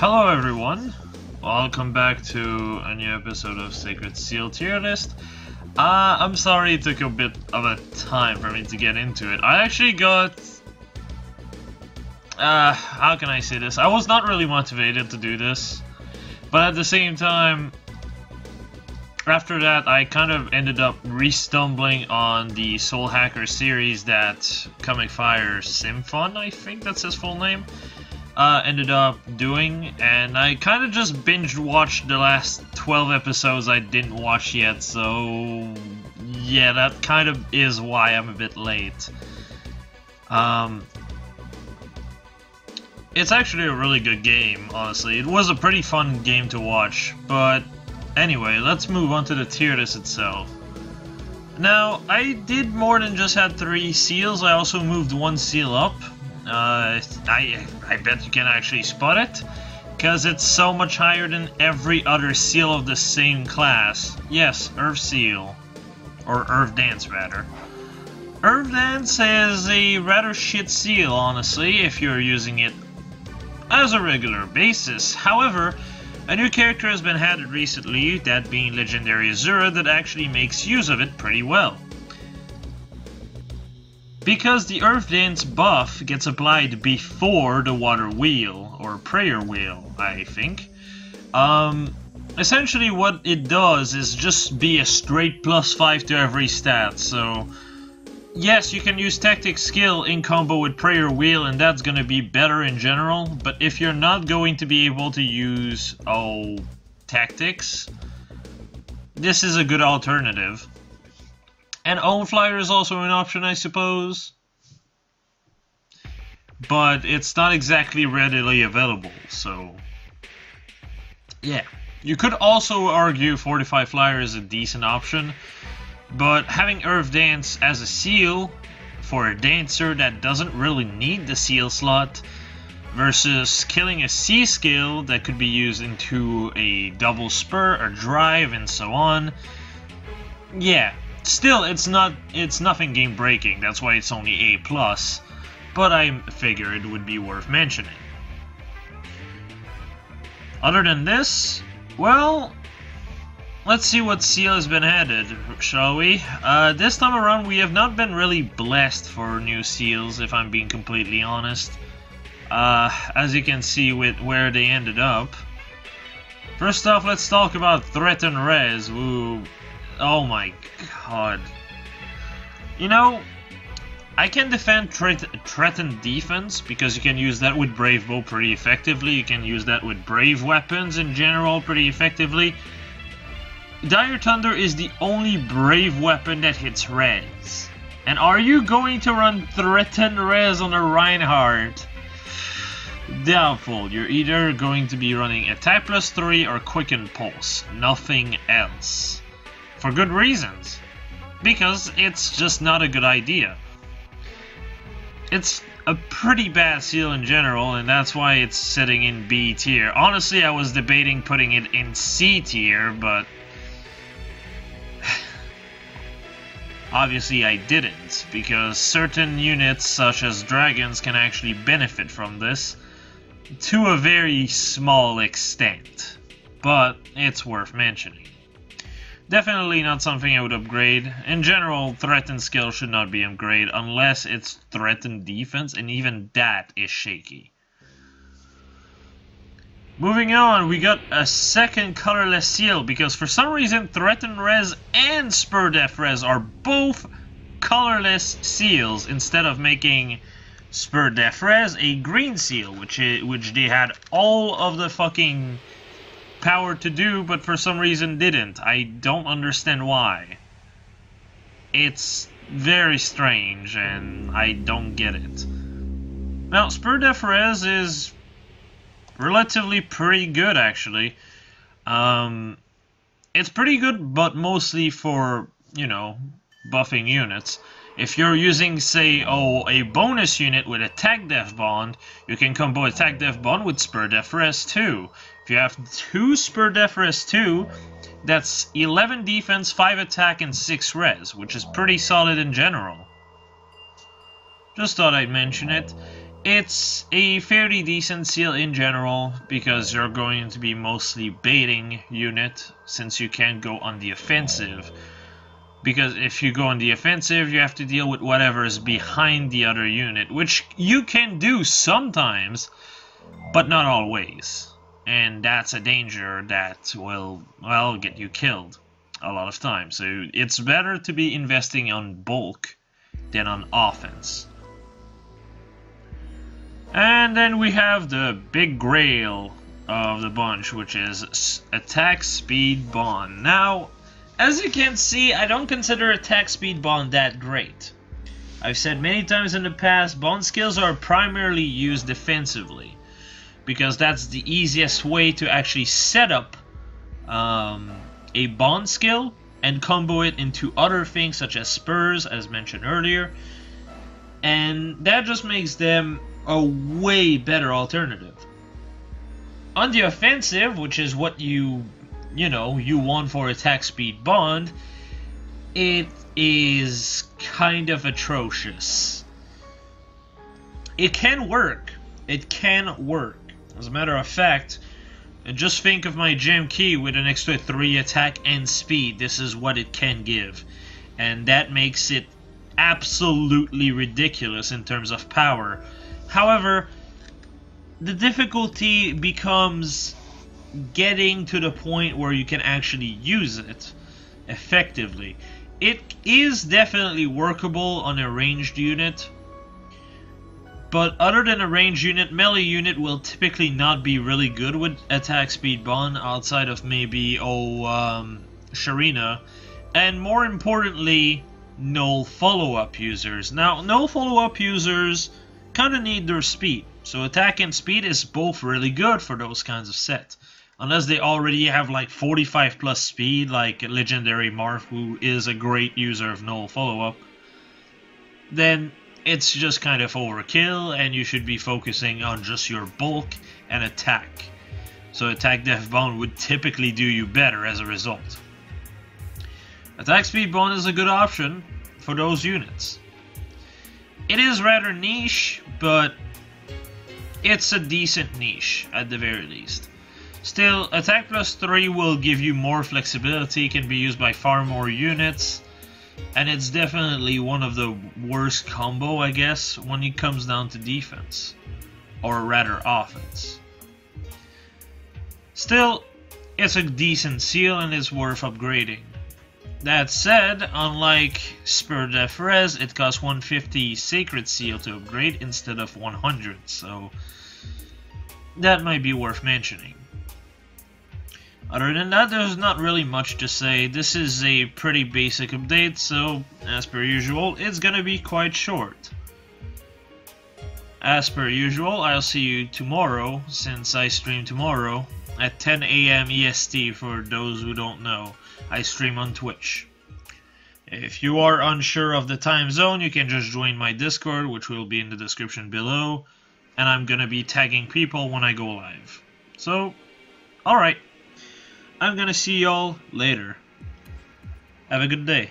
Hello everyone, welcome back to a new episode of Sacred Seal Tier List. I'm sorry it took a bit of a time for me to get into it. I actually got... how can I say this? I was not really motivated to do this, but at the same time, after that I kind of ended up re-stumbling on the Soul Hacker series that Comic Fire Symphon, I think that's his full name, ended up doing, and I kind of just binge watched the last 12 episodes I didn't watch yet, so yeah, that kind of is why I'm a bit late. It's actually a really good game, honestly. It was a pretty fun game to watch, but anyway, let's move on to the tier list itself. Now, I did more than just had 3 seals, I also moved 1 seal up. I bet you can actually spot it, because it's so much higher than every other seal of the same class. Yes, Earth Seal. Or Earth Dance, rather. Earth Dance is a rather shit seal, honestly, if you're using it as a regular basis. However, a new character has been added recently, that being Legendary Azura, that actually makes use of it pretty well. Because the Earth Dance buff gets applied before the Water Wheel, or Prayer Wheel, I think. Essentially what it does is just be a straight +5 to every stat, so... yes, you can use Tactic Skill in combo with Prayer Wheel, and that's gonna be better in general, but if you're not going to be able to use, Tactics, this is a good alternative. And Own Flyer is also an option, I suppose, but it's not exactly readily available, so yeah. You could also argue Fortify Flyer is a decent option, but having Earth Dance as a seal for a dancer that doesn't really need the seal slot versus killing a C skill that could be used into a double spur or drive and so on, yeah. Still, it's nothing game breaking, that's why it's only A+, but I figure it would be worth mentioning. Other than this, well, let's see what seal has been added, shall we? This time around we have not been really blessed for new seals, if I'm being completely honest. As you can see with where they ended up. First off, let's talk about Threaten Res, who... oh my god. You know, I can defend Threaten Defense, because you can use that with Brave Bow pretty effectively, you can use that with Brave Weapons in general pretty effectively. Dire Thunder is the only Brave weapon that hits Res. And are you going to run Threaten Res on a Reinhardt? Doubtful. You're either going to be running Attack +3 or Quicken Pulse, nothing else. For good reasons. Because it's just not a good idea. It's a pretty bad seal in general, and that's why it's sitting in B tier. Honestly, I was debating putting it in C tier, but... obviously I didn't, because certain units, such as dragons, can actually benefit from this to a very small extent. But it's worth mentioning. Definitely not something I would upgrade. In general, Threaten Skill should not be upgraded unless it's Threaten Defense, and even that is shaky. Moving on, we got a second colorless seal, because for some reason Threaten Res and Spur Def Res are both colorless seals, instead of making Spur Def Res a green seal, which they had all of the fucking power to do, but for some reason didn't. I don't understand why. It's very strange, and I don't get it. Now, Spur Def Res is relatively pretty good, actually. It's pretty good, but mostly for, you know, buffing units. If you're using, say, a bonus unit with Attack Def Bond, you can combo Attack Def Bond with Spur Def Res 2. If you have 2 Spur Def Res 2, that's 11 defense, 5 attack, and 6 res, which is pretty solid in general. Just thought I'd mention it. It's a fairly decent seal in general, because you're going to be mostly baiting unit, since you can't go on the offensive. Because if you go on the offensive, you have to deal with whatever is behind the other unit, which you can do sometimes, but not always. And that's a danger that will, well, get you killed a lot of times. So it's better to be investing on bulk than on offense. And then we have the big grail of the bunch, which is attack speed bond. Now, as you can see, I don't consider attack speed bond that great. I've said many times in the past, bond skills are primarily used defensively, because that's the easiest way to actually set up a bond skill and combo it into other things such as spurs, as mentioned earlier, and that just makes them a way better alternative. On the offensive, which is what you want for attack speed bond, it is kind of atrocious. It can work. It can work. As a matter of fact, just think of my gem key with an extra 3 attack and speed. This is what it can give. And that makes it absolutely ridiculous in terms of power. However, the difficulty becomes getting to the point where you can actually use it effectively. It is definitely workable on a ranged unit, but other than a ranged unit, melee unit will typically not be really good with attack speed bond outside of maybe Sharina, and more importantly, null follow-up users. Now, null follow-up users kind of need their speed, so attack and speed is both really good for those kinds of sets. Unless they already have like 45 plus speed, like Legendary Marth, who is a great user of null follow-up, then it's just kind of overkill, and you should be focusing on just your bulk and attack. So attack def bond would typically do you better as a result. Attack speed bond is a good option for those units. It is rather niche, but it's a decent niche at the very least. Still, attack plus 3 will give you more flexibility, can be used by far more units, and it's definitely one of the worst combo, I guess, when it comes down to defense, or rather offense. Still, it's a decent seal and it's worth upgrading. That said, unlike Spur Def Res, it costs 150 Sacred Seal to upgrade instead of 100, so that might be worth mentioning. Other than that, there's not really much to say. This is a pretty basic update, so as per usual, it's gonna be quite short. As per usual, I'll see you tomorrow, since I stream tomorrow, at 10 AM EST for those who don't know. I stream on Twitch. If you are unsure of the time zone, you can just join my Discord, which will be in the description below, and I'm gonna be tagging people when I go live. So, alright. I'm gonna see y'all later. Have a good day.